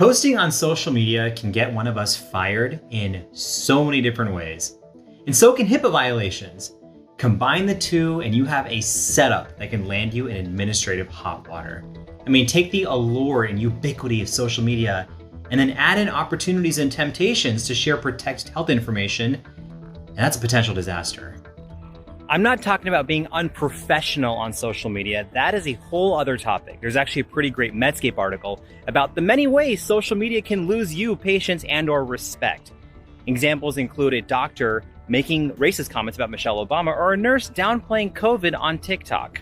Posting on social media can get one of us fired in so many different ways. And so can HIPAA violations. Combine the two and you have a setup that can land you in administrative hot water. I mean, take the allure and ubiquity of social media and then add in opportunities and temptations to share protected health information, and that's a potential disaster. I'm not talking about being unprofessional on social media. That is a whole other topic. There's actually a pretty great Medscape article about the many ways social media can lose you patience and/or respect. Examples include a doctor making racist comments about Michelle Obama or a nurse downplaying COVID on TikTok.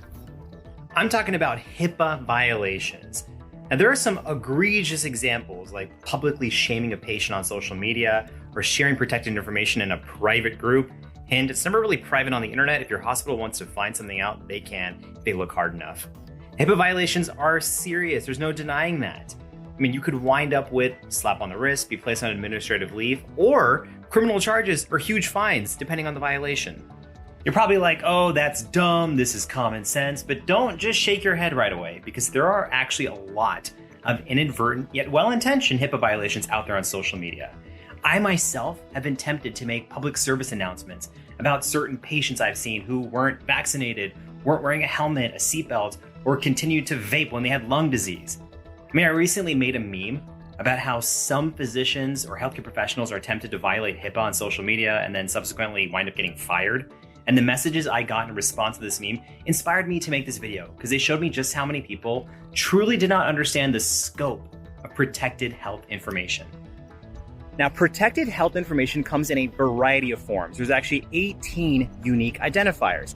I'm talking about HIPAA violations. Now, there are some egregious examples like publicly shaming a patient on social media or sharing protected information in a private group. And it's never really private on the internet. If your hospital wants to find something out, they can if they look hard enough. HIPAA violations are serious. There's no denying that. I mean, you could wind up with slap on the wrist, be placed on administrative leave, or criminal charges or huge fines, depending on the violation. You're probably like, oh, that's dumb. This is common sense. But don't just shake your head right away, because there are actually a lot of inadvertent yet well-intentioned HIPAA violations out there on social media. I myself have been tempted to make public service announcements about certain patients I've seen who weren't vaccinated, weren't wearing a helmet, a seatbelt, or continued to vape when they had lung disease. I mean, I recently made a meme about how some physicians or healthcare professionals are tempted to violate HIPAA on social media and then subsequently wind up getting fired. And the messages I got in response to this meme inspired me to make this video because they showed me just how many people truly did not understand the scope of protected health information. Now, protected health information comes in a variety of forms. There's actually 18 unique identifiers.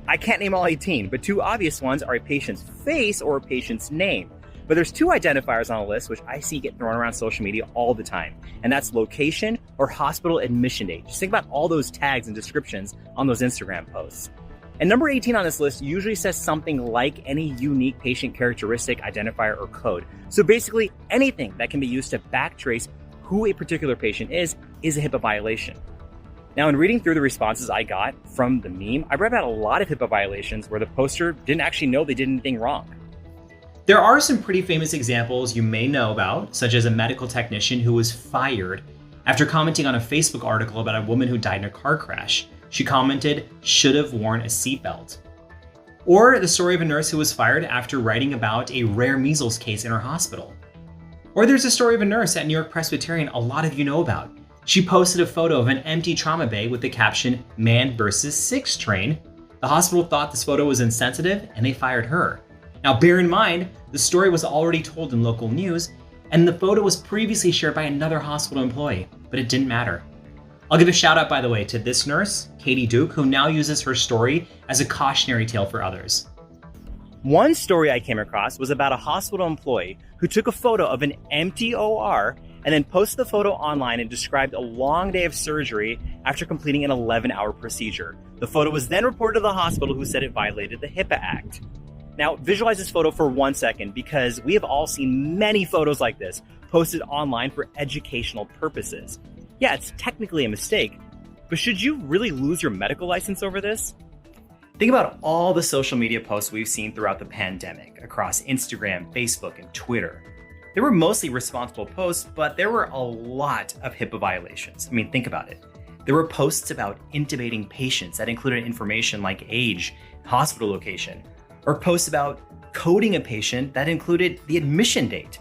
I can't name all 18, but two obvious ones are a patient's face or a patient's name. But there's two identifiers on a list which I see get thrown around social media all the time, and that's location or hospital admission date. Just think about all those tags and descriptions on those Instagram posts. And number 18 on this list usually says something like any unique patient characteristic, identifier, or code. So basically anything that can be used to backtrace who a particular patient is a HIPAA violation. Now, in reading through the responses I got from the meme, I read about a lot of HIPAA violations where the poster didn't actually know they did anything wrong. There are some pretty famous examples you may know about, such as a medical technician who was fired after commenting on a Facebook article about a woman who died in a car crash. She commented, "should have worn a seatbelt." Or the story of a nurse who was fired after writing about a rare measles case in her hospital. Or there's a story of a nurse at New York Presbyterian a lot of you know about. She posted a photo of an empty trauma bay with the caption, "Man versus 6 train." The hospital thought this photo was insensitive and they fired her. Now, bear in mind, the story was already told in local news and the photo was previously shared by another hospital employee, but it didn't matter. I'll give a shout out, by the way, to this nurse, Katie Duke, who now uses her story as a cautionary tale for others. One story I came across was about a hospital employee who took a photo of an empty OR and then posted the photo online and described a long day of surgery after completing an 11-hour procedure. The photo was then reported to the hospital, who said it violated the HIPAA Act. Now, visualize this photo for 1 second, because we have all seen many photos like this posted online for educational purposes. Yeah, it's technically a mistake, but should you really lose your medical license over this? Think about all the social media posts we've seen throughout the pandemic across Instagram, Facebook, and Twitter. They were mostly responsible posts, but there were a lot of HIPAA violations. I mean, think about it. There were posts about intubating patients that included information like age, hospital location, or posts about coding a patient that included the admission date.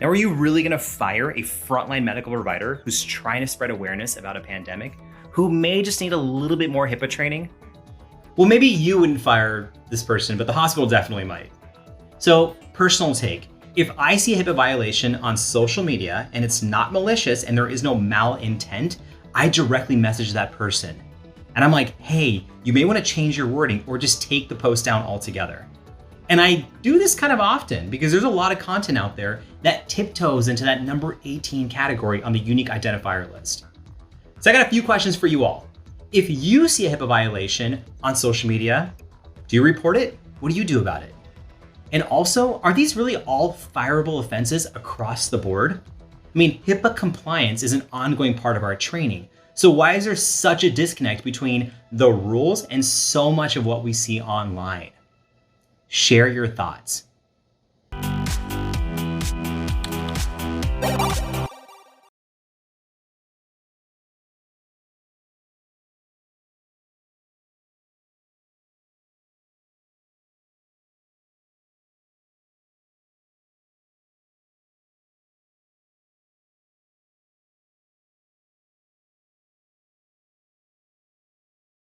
Now, are you really going to fire a frontline medical provider who's trying to spread awareness about a pandemic, who may just need a little bit more HIPAA training? Well, maybe you wouldn't fire this person, but the hospital definitely might. So, personal take. If I see a HIPAA violation on social media and it's not malicious and there is no malintent, I directly message that person. And I'm like, hey, you may want to change your wording or just take the post down altogether. And I do this kind of often because there's a lot of content out there that tiptoes into that number 18 category on the unique identifier list. So I got a few questions for you all. If you see a HIPAA violation on social media, do you report it? What do you do about it? And also, are these really all fireable offenses across the board? I mean, HIPAA compliance is an ongoing part of our training. So why is there such a disconnect between the rules and so much of what we see online? Share your thoughts. you.